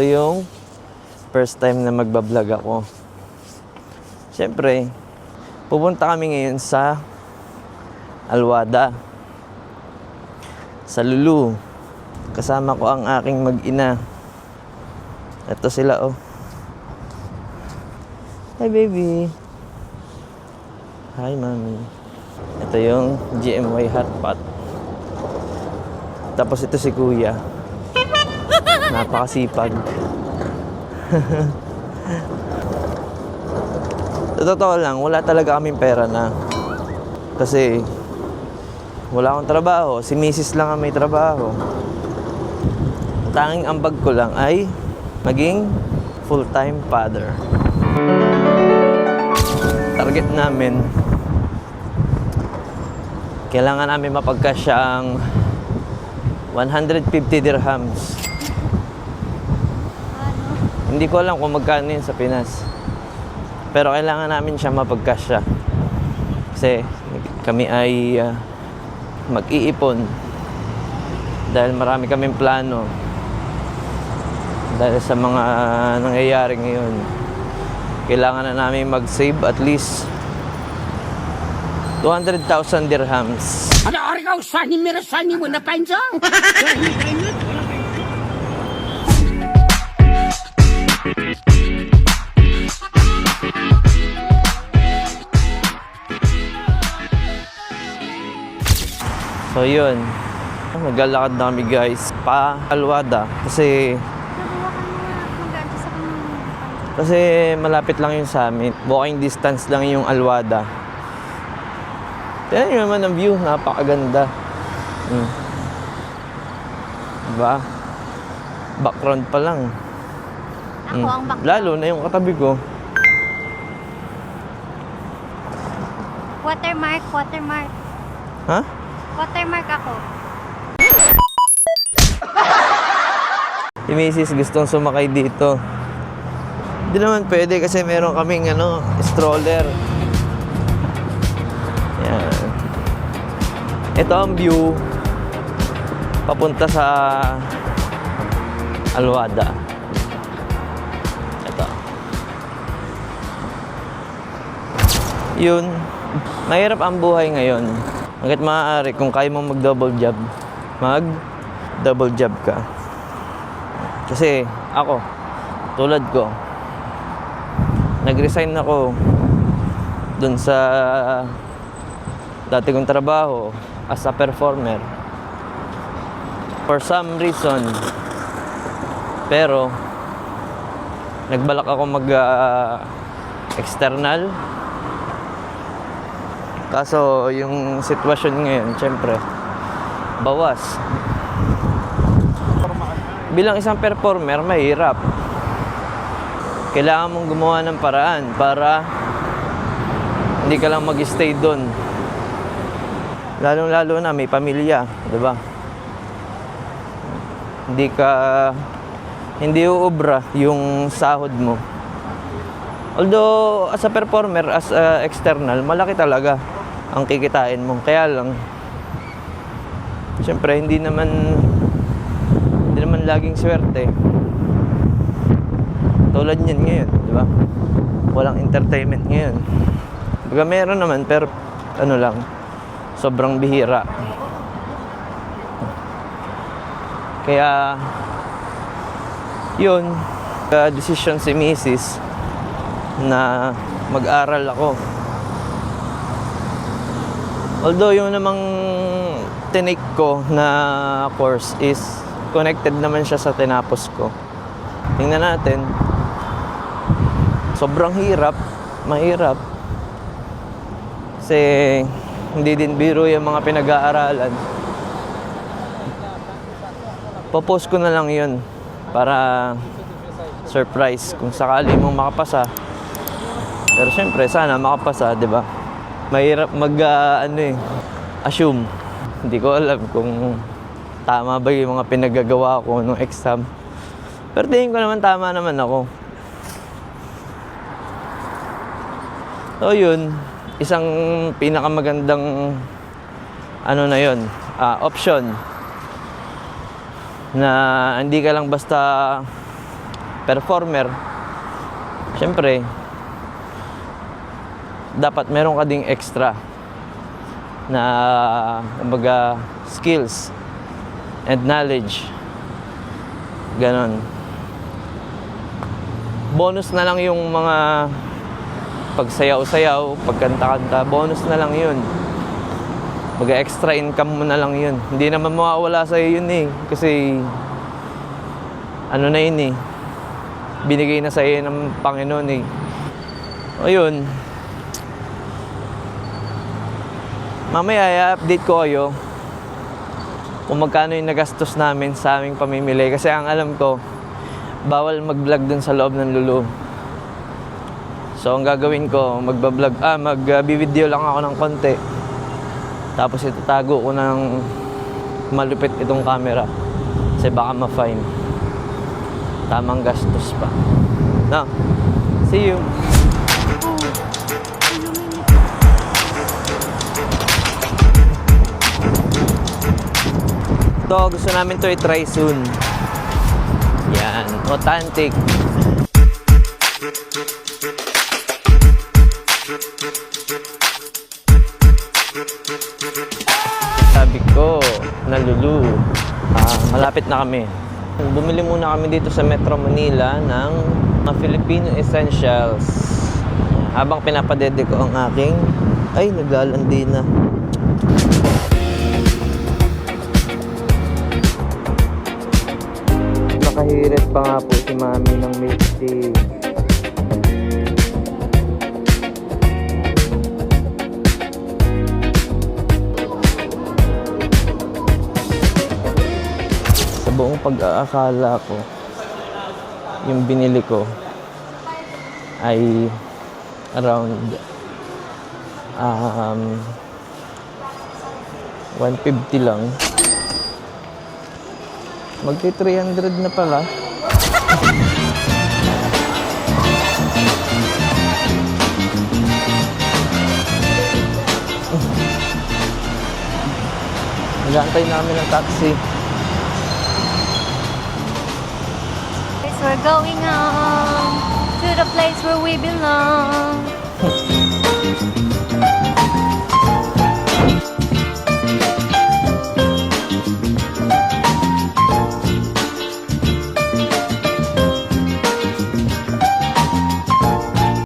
Ito yung first time na magbablog ako. Siyempre, pupunta kami ngayon sa Alwada, sa Lulu. Kasama ko ang aking mag-ina. Ito sila, oh. Hi, baby. Hi, mommy. Ito yung GMY Hotpot. Tapos ito si Kuya. Napakasipag. Sa totoo lang, wala talaga kaming pera na. Kasi wala akong trabaho. Si Mrs. lang ang may trabaho. Tanging ambag ko lang ay maging full-time father. Target namin, kailangan namin mapagkasya ang 150 dirhams. Hindi ko alam kung magkano yun sa Pinas. Pero kailangan namin siya mapagkasya. Kasi kami ay mag-iipon. Dahil marami kaming plano. Dahil sa mga nangyayari ngayon. Kailangan na namin mag-save at least 200,000 dirhams. Ada orang kau sani merasani mo na panjang. So yun, naglalakad na kami guys pa Alwada kasi malapit lang yun sa amin. Walking distance lang yung Alwada. Tignan nyo naman ang view, napakaganda. Diba? Background pa lang. Ako ang background. Lalo na yung katabi ko. Watermark. Ha? Watermark ako. Si Mrs. gustong sumakay dito. Hindi naman pwede kasi meron kaming stroller. Yan. Ito ang view papunta sa Alwada. Ito. Yun. Mahirap ang buhay ngayon. Hanggat maaari, kung kaya mong mag-double job ka. Kasi ako, tulad ko, nag-resign ako dun sa dati kong trabaho as a performer. For some reason. Pero, nagbalak ako mag-external. Kaso, yung sitwasyon ngayon, syempre, bawas. Bilang isang performer, mahirap. Kailangan mong gumawa ng paraan para hindi ka lang mag-stay doon. Lalo na may pamilya, 'di ba? Hindi uubra yung sahod mo. Although as a performer, as a external, malaki talaga ang kikitain mo. Kaya lang, siyempre hindi naman laging swerte. Tulad niyan ngayon, di ba? Walang entertainment ngayon. Baga meron naman, pero lang, sobrang bihira. Kaya, yun, decision si Mrs. na mag-aral ako. Although yung namang tinake ko na course is connected naman siya sa tinapos ko. Tingnan natin. Sobrang mahirap. Kasi hindi din biro yung mga pinag-aaralan. Popost ko na lang yun para surprise kung sakali mong makapasa. Pero syempre, sana makapasa, di ba? Mahirap assume. Hindi ko alam kung tama ba yung mga pinagagawa ko nung exam. Pero tingin ko naman tama naman ako. So yun, isang pinakamagandang option na hindi ka lang basta performer, syempre, dapat meron ka ding extra na kumbaga skills and knowledge. Ganon. Bonus na lang yung mga pagsayaw-sayaw, pagkanta-kanta, bonus na lang yun. Extra income mo na lang yun. Hindi naman mawawala sa'yo yun eh. Kasi, ano na yun eh. Binigay na sa'yo ng Panginoon eh. Ayun. Mamaya, i-update ko kayo kung magkano yung nagastos namin sa aming pamimili. Kasi ang alam ko, bawal mag-vlog dun sa loob ng Lulu. So, ang gagawin ko, mag-video lang ako ng konti. Tapos itatago ko ng malupit itong camera. Kasi baka ma-fine. Tamang gastos pa. No? See you! Ito, gusto namin to i-try soon. Yan, authentic. Sabi ko, Lulu, malapit na kami. Bumili muna kami dito sa Metro Manila ng mga Filipino essentials. Habang pinapadede ko ang aking, ay, naglalandi na. Nakahirit pa nga po si Mami ng milk tea. Sa buong pag-aakala ko, yung binili ko ay around 150 lang. Magti 300 na pala. Nag-aantay namin ng taxi. We're going on to the place where we belong.